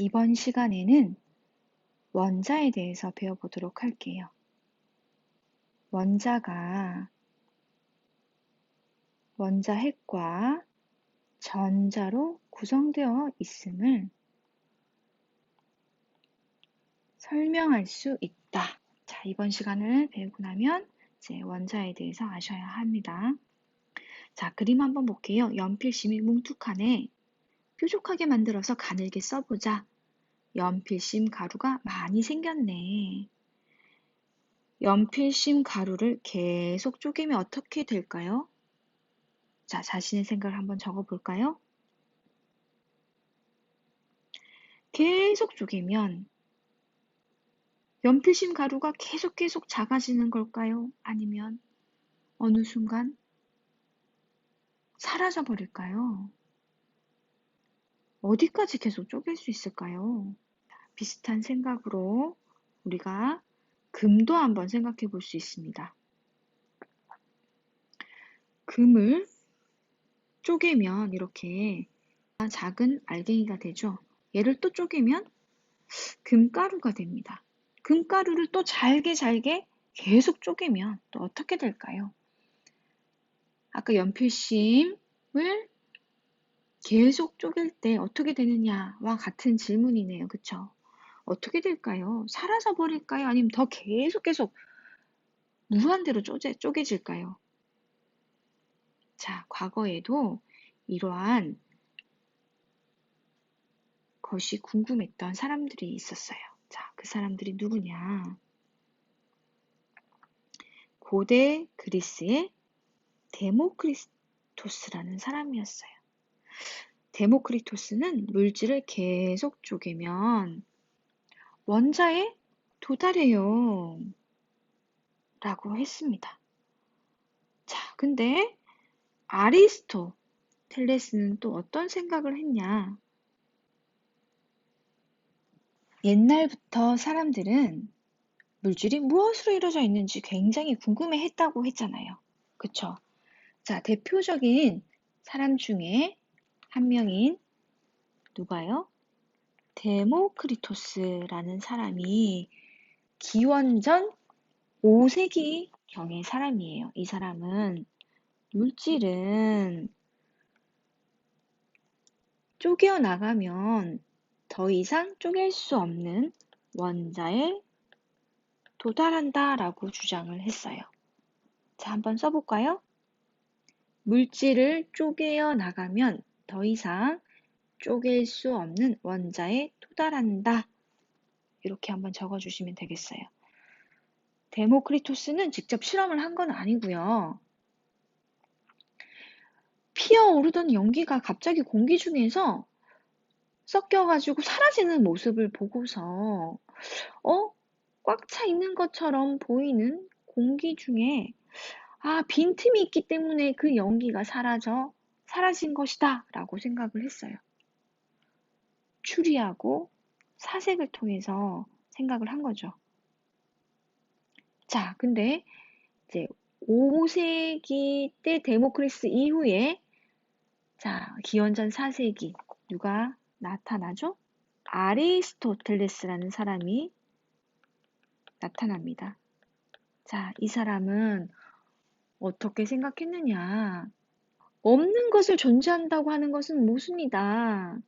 이번 시간에는 원자에 대해서 배워보도록 할게요. 원자가 원자핵과 전자로 구성되어 있음을 설명할 수 있다. 자, 이번 시간을 배우고 나면 이제 원자에 대해서 아셔야 합니다. 자, 그림 한번 볼게요. 연필심이 뭉툭하네. 뾰족하게 만들어서 가늘게 써보자. 연필심 가루가 많이 생겼네. 연필심 가루를 계속 쪼개면 어떻게 될까요? 자, 자신의 생각을 한번 적어볼까요? 계속 쪼개면 연필심 가루가 계속 작아지는 걸까요? 아니면 어느 순간 사라져 버릴까요? 어디까지 계속 쪼갤 수 있을까요? 비슷한 생각으로 우리가 금도 한번 생각해 볼 수 있습니다. 금을 쪼개면 이렇게 작은 알갱이가 되죠. 얘를 또 쪼개면 금가루가 됩니다. 금가루를 또 잘게 계속 쪼개면 또 어떻게 될까요? 아까 연필심을 계속 쪼갤 때 어떻게 되느냐와 같은 질문이네요. 그쵸? 어떻게 될까요? 사라져 버릴까요? 아니면 더 계속 무한대로 쪼개질까요? 자, 과거에도 이러한 것이 궁금했던 사람들이 있었어요. 자, 그 사람들이 누구냐? 고대 그리스의 데모크리토스라는 사람이었어요. 데모크리토스는 물질을 계속 쪼개면 원자에 도달해요. 라고 했습니다. 자, 근데 아리스토텔레스는 또 어떤 생각을 했냐? 옛날부터 사람들은 물질이 무엇으로 이루어져 있는지 굉장히 궁금해 했다고 했잖아요. 그쵸? 자, 대표적인 사람 중에 한 명인 누가요? 데모크리토스라는 사람이 기원전 5세기경의 사람이에요. 이 사람은 물질은 쪼개어 나가면 더 이상 쪼갤 수 없는 원자에 도달한다라고 주장을 했어요. 자, 한번 써볼까요? 물질을 쪼개어 나가면 더 이상 쪼갤 수 없는 원자에 도달한다. 이렇게 한번 적어주시면 되겠어요. 데모크리토스는 직접 실험을 한 건 아니고요. 피어오르던 연기가 갑자기 공기 중에서 섞여가지고 사라지는 모습을 보고서 꽉 차 있는 것처럼 보이는 공기 중에 빈틈이 있기 때문에 그 연기가 사라진 것이다 라고 생각을 했어요. 추리하고 사색을 통해서 생각을 한 거죠. 자, 근데 이제 5세기 때 데모크리스 이후에 자, 기원전 4세기 누가 나타나죠? 아리스토텔레스라는 사람이 나타납니다. 자, 이 사람은 어떻게 생각했느냐? 없는 것을 존재한다고 하는 것은 모순이다.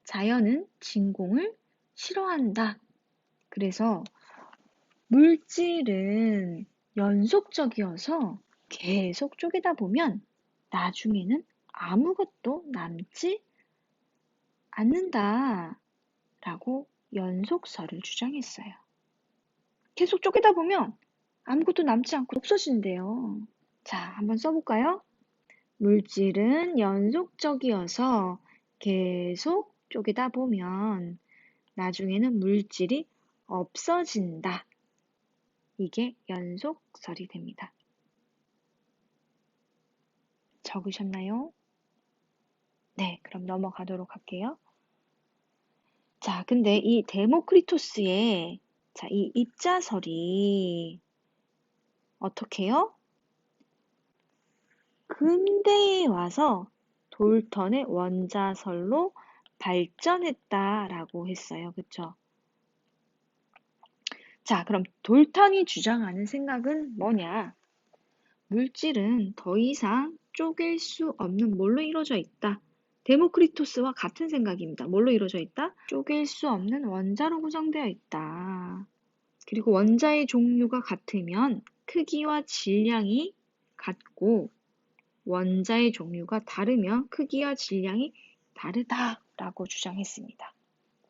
자연은 진공을 싫어한다. 그래서 물질은 연속적이어서 계속 쪼개다 보면 나중에는 아무것도 남지 않는다. 라고 연속설을 주장했어요. 계속 쪼개다 보면 아무것도 남지 않고 없어진대요. 자, 한번 써볼까요? 물질은 연속적이어서 계속 쪼개다 보면 나중에는 물질이 없어진다. 이게 연속설이 됩니다. 적으셨나요? 네, 그럼 넘어가도록 할게요. 자, 근데 이 데모크리토스의 이 입자설이 어떻게 해요? 근대에 와서 돌턴의 원자설로 발전했다라고 했어요. 그쵸? 자, 그럼 돌턴이 주장하는 생각은 뭐냐? 물질은 더 이상 쪼갤 수 없는 뭘로 이루어져 있다. 데모크리토스와 같은 생각입니다. 뭘로 이루어져 있다? 쪼갤 수 없는 원자로 구성되어 있다. 그리고 원자의 종류가 같으면 크기와 질량이 같고 원자의 종류가 다르면 크기와 질량이 다르다라고 주장했습니다.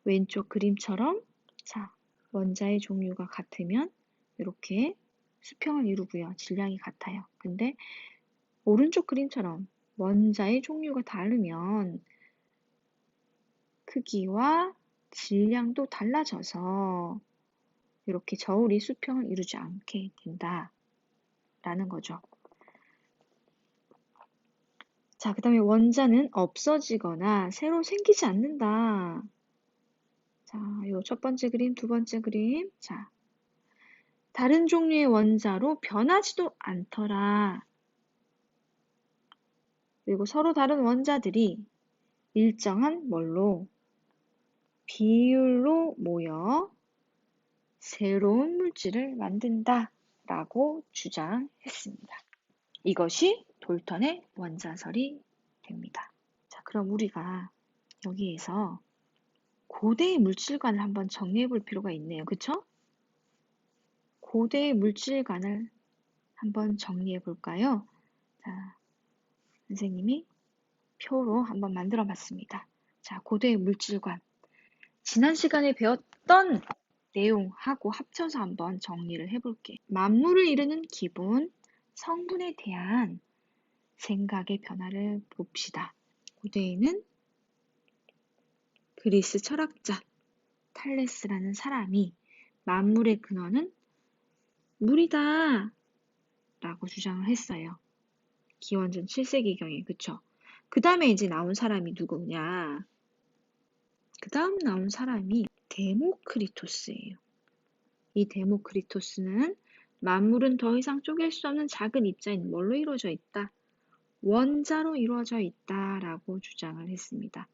왼쪽 그림처럼 자, 원자의 종류가 같으면 이렇게 수평을 이루고요. 질량이 같아요. 근데 오른쪽 그림처럼 원자의 종류가 다르면 크기와 질량도 달라져서 이렇게 저울이 수평을 이루지 않게 된다라는 거죠. 자, 그 다음에 원자는 없어지거나 새로 생기지 않는다. 자, 요 첫 번째 그림, 두 번째 그림. 자, 다른 종류의 원자로 변하지도 않더라. 그리고 서로 다른 원자들이 일정한 뭘로 비율로 모여 새로운 물질을 만든다 라고 주장했습니다. 이것이 돌턴의 원자설이 됩니다. 자, 그럼 우리가 여기에서 고대의 물질관을 한번 정리해 볼 필요가 있네요. 그쵸? 고대의 물질관을 한번 정리해 볼까요? 자, 선생님이 표로 한번 만들어 봤습니다. 자, 고대의 물질관. 지난 시간에 배웠던 내용하고 합쳐서 한번 정리를 해볼게요. 만물을 이루는 기본, 성분에 대한 생각의 변화를 봅시다. 고대에는 그리스 철학자 탈레스라는 사람이 만물의 근원은 물이다 라고 주장을 했어요. 기원전 7세기경에, 그쵸? 그 다음에 이제 나온 사람이 누구냐? 그 다음 나온 사람이 데모크리토스예요. 이 데모크리토스는 만물은 더 이상 쪼갤 수 없는 작은 입자인 뭘로 이루어져 있다? 원자로 이루어져 있다라고 주장을 했습니다.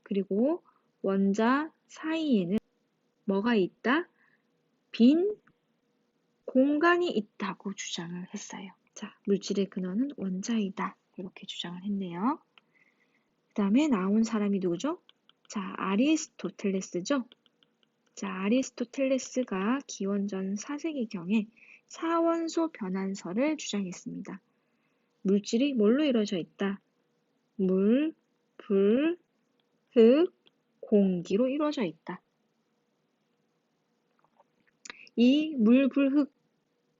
그리고 원자 사이에는 뭐가 있다? 빈 공간이 있다고 주장을 했어요. 자, 물질의 근원은 원자이다. 이렇게 주장을 했네요. 그 다음에 나온 사람이 누구죠? 자, 아리스토텔레스죠? 자, 아리스토텔레스가 기원전 4세기경에 사원소 변환설을 주장했습니다. 물질이 뭘로 이루어져 있다? 물, 불, 흙, 공기로 이루어져 있다. 이 물, 불, 흙,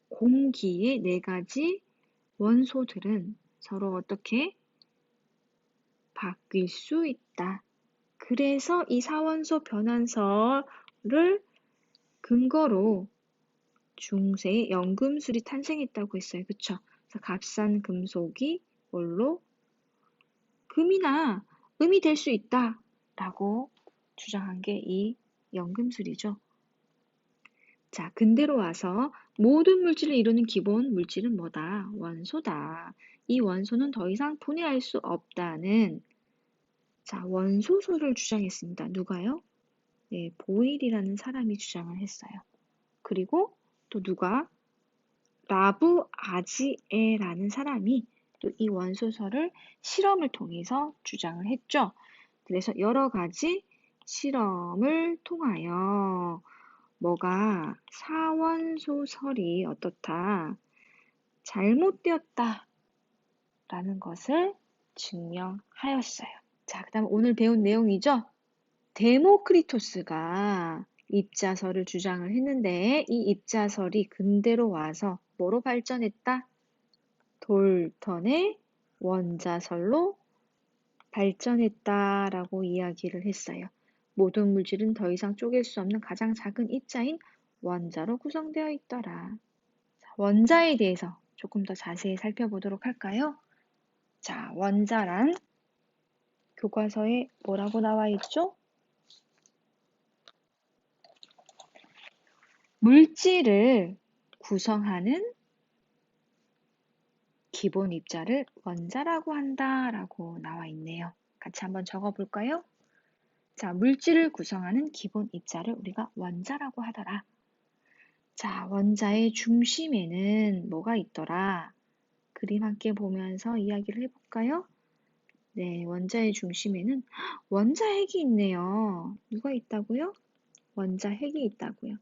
공기의 네 가지 원소들은 서로 어떻게 바뀔 수 있다. 그래서 이 사원소 변환설을 근거로 중세에 연금술이 탄생했다고 했어요. 그쵸? 그래서 값싼 금속이 뭘로? 금이나 음이 될 수 있다. 라고 주장한 게 이 연금술이죠. 자, 근대로 와서 모든 물질을 이루는 기본 물질은 뭐다? 원소다. 이 원소는 더 이상 분해할 수 없다는 자, 원소설을 주장했습니다. 누가요? 네, 보일이라는 사람이 주장을 했어요. 그리고 또 누가? 라브 아지에라는 사람이 또 이 원소설을 실험을 통해서 주장을 했죠. 그래서 여러 가지 실험을 통하여 뭐가 사원소설이 어떻다? 잘못되었다 라는 것을 증명하였어요. 자, 그 다음 오늘 배운 내용이죠. 데모크리토스가 입자설을 주장을 했는데 이 입자설이 근대로 와서 뭐로 발전했다? 돌턴의 원자설로 발전했다라고 이야기를 했어요. 모든 물질은 더 이상 쪼갤 수 없는 가장 작은 입자인 원자로 구성되어 있더라. 원자에 대해서 조금 더 자세히 살펴보도록 할까요? 자, 원자란 교과서에 뭐라고 나와 있죠? 물질을 구성하는 기본 입자를 원자라고 한다라고 나와 있네요. 같이 한번 적어 볼까요? 자, 물질을 구성하는 기본 입자를 우리가 원자라고 하더라. 자, 원자의 중심에는 뭐가 있더라? 그림 함께 보면서 이야기를 해볼까요? 네, 원자의 중심에는 원자핵이 있네요. 누가 있다고요? 원자핵이 있다고요.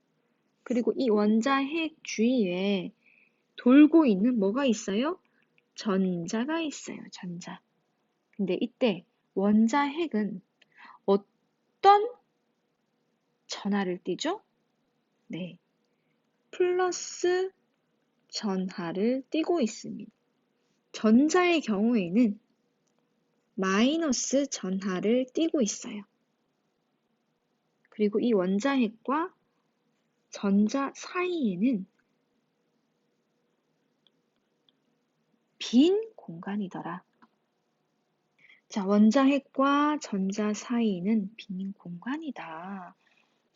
그리고 이 원자핵 주위에 돌고 있는 뭐가 있어요? 전자가 있어요. 전자. 근데 이때 원자핵은 어떤 전하를 띠죠? 네, 플러스 전하를 띠고 있습니다. 전자의 경우에는 마이너스 전하를 띠고 있어요. 그리고 이 원자핵과 전자 사이에는 빈 공간이더라. 자, 원자핵과 전자 사이에는 빈 공간이다.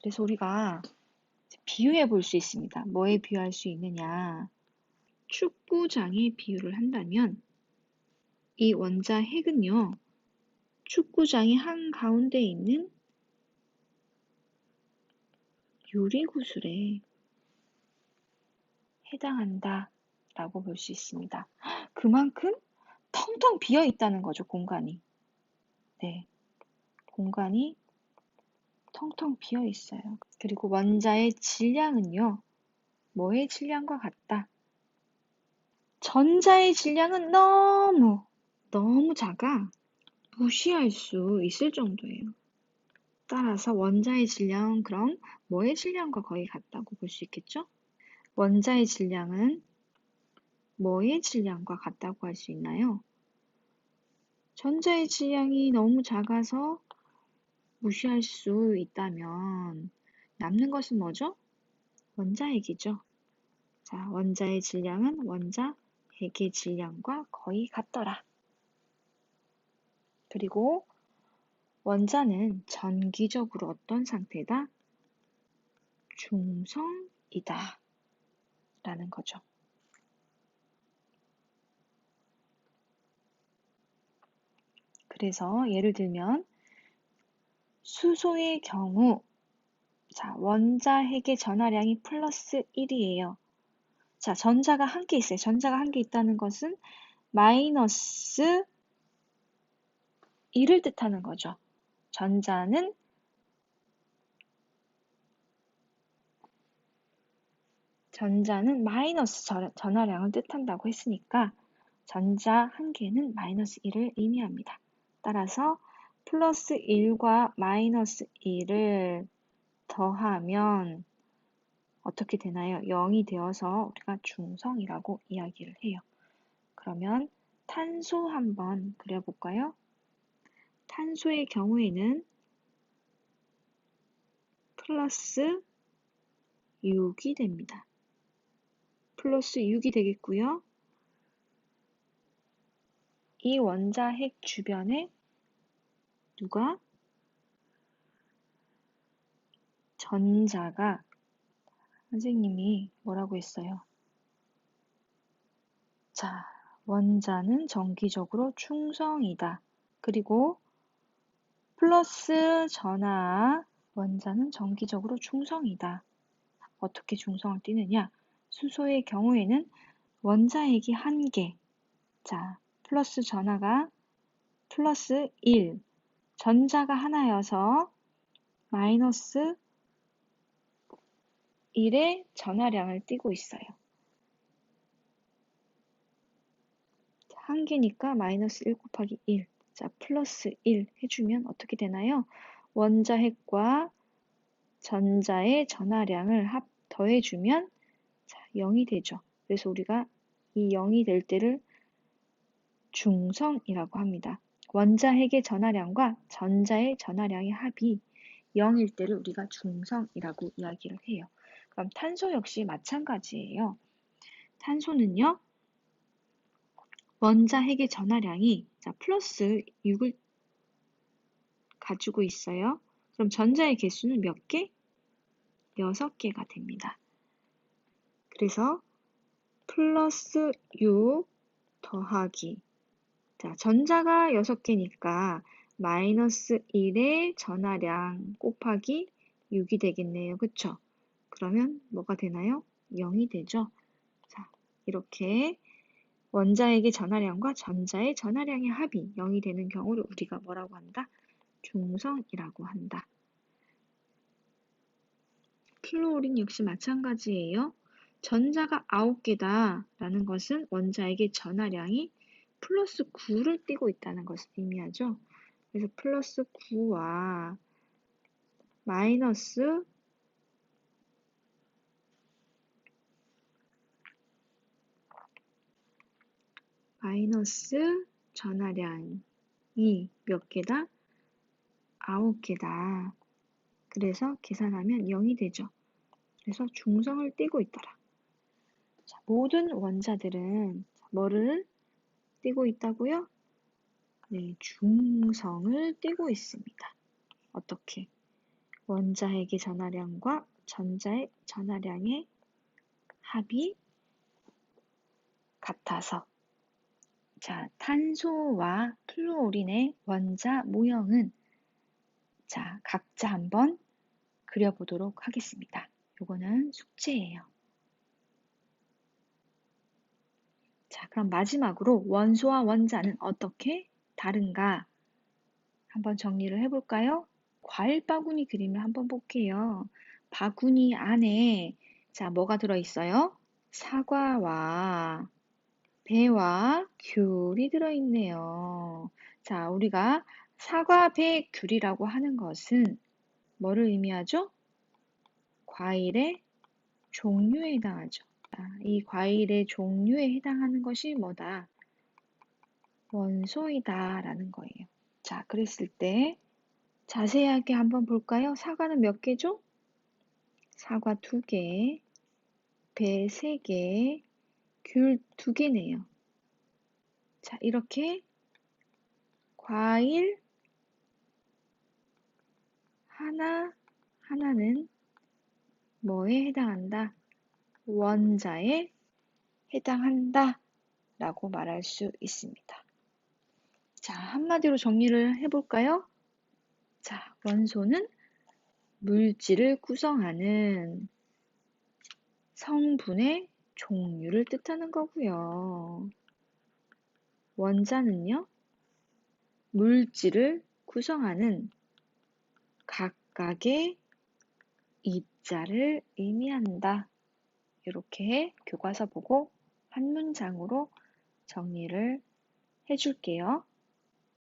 그래서 우리가 비유해 볼 수 있습니다. 뭐에 비유할 수 있느냐? 축구장에 비유를 한다면 이 원자핵은요, 축구장의 한가운데 있는 유리구슬에 해당한다 라고 볼 수 있습니다. 그만큼 텅텅 비어 있다는 거죠, 공간이. 네, 공간이 텅텅 비어 있어요. 그리고 원자의 질량은요, 뭐의 질량과 같다? 전자의 질량은 너무 작아 무시할 수 있을 정도예요. 따라서 원자의 질량은 그럼 뭐의 질량과 거의 같다고 볼 수 있겠죠? 원자의 질량은 뭐의 질량과 같다고 할 수 있나요? 전자의 질량이 너무 작아서 무시할 수 있다면 남는 것은 뭐죠? 원자핵이죠. 자, 원자의 질량은 원자핵의 질량과 거의 같더라. 그리고 원자는 전기적으로 어떤 상태다? 중성이다 라는 거죠. 그래서 예를 들면 수소의 경우 자, 원자핵의 전하량이 플러스 1이에요. 자, 전자가 한 개 있어요. 전자가 한 개 있다는 것은 마이너스 1을 뜻하는 거죠. 전자는 마이너스 전하량을 뜻한다고 했으니까 전자 한 개는 마이너스 1을 의미합니다. 따라서 플러스 1과 마이너스 1을 더하면 어떻게 되나요? 0이 되어서 우리가 중성이라고 이야기를 해요. 그러면 탄소 한번 그려볼까요? 탄소의 경우에는 플러스 6이 됩니다. 플러스 6이 되겠고요. 이 원자핵 주변에 누가? 전자가 선생님이 뭐라고 했어요? 자, 원자는 정기적으로 충성이다. 그리고 플러스 전하 원자는 정기적으로 충성이다. 어떻게 중성을 띠느냐? 수소의 경우에는 원자핵이 한 개. 자, 플러스 전하가 플러스 1. 전자가 하나여서 마이너스 1의 전하량을 띠고 있어요. 한 개니까 마이너스 1 곱하기 1. 자, 플러스 1 해주면 어떻게 되나요? 원자핵과 전자의 전하량을 더해주면 자, 0이 되죠. 그래서 우리가 이 0이 될 때를 중성이라고 합니다. 원자핵의 전하량과 전자의 전하량의 합이 0일 때를 우리가 중성이라고 이야기를 해요. 그럼 탄소 역시 마찬가지예요. 탄소는요, 원자핵의 전하량이 자, 플러스 6을 가지고 있어요. 그럼 전자의 개수는 몇 개? 6개가 됩니다. 그래서 플러스 6 더하기 자, 전자가 6개니까 마이너스 1의 전하량 곱하기 6이 되겠네요. 그쵸? 그러면 뭐가 되나요? 0이 되죠. 자, 이렇게 원자핵의 전하량과 전자의 전하량의 합이 0이 되는 경우를 우리가 뭐라고 한다? 중성이라고 한다. 플루오린 역시 마찬가지예요. 전자가 9개다 라는 것은 원자핵의 전하량이 플러스 9를 띠고 있다는 것을 의미하죠. 그래서 플러스 9와 마이너스 전하량이 몇 개다? 9개다. 그래서 계산하면 0이 되죠. 그래서 중성을 띠고 있더라. 자, 모든 원자들은 뭐를 띠고 있다고요? 네, 중성을 띠고 있습니다. 어떻게? 원자핵의 전하량과 전자의 전하량의 합이 같아서. 자, 탄소와 플루오린의 원자 모형은 자, 각자 한번 그려보도록 하겠습니다. 요거는 숙제예요. 자, 그럼 마지막으로 원소와 원자는 어떻게 다른가? 한번 정리를 해볼까요? 과일 바구니 그림을 한번 볼게요. 바구니 안에 자, 뭐가 들어있어요? 사과와 배와 귤이 들어있네요. 자, 우리가 사과, 배, 귤이라고 하는 것은 뭐를 의미하죠? 과일의 종류에 해당하죠. 이 과일의 종류에 해당하는 것이 뭐다? 원소이다 라는 거예요. 자, 그랬을 때 자세하게 한번 볼까요? 사과는 몇 개죠? 사과 2개, 배 3개, 귤 2개네요. 자, 이렇게 과일 하나는 뭐에 해당한다? 원자에 해당한다 라고 말할 수 있습니다. 자, 한마디로 정리를 해볼까요? 자, 원소는 물질을 구성하는 성분의 종류를 뜻하는 거고요. 원자는요, 물질을 구성하는 각각의 입자를 의미한다. 이렇게 교과서 보고 한 문장으로 정리를 해줄게요.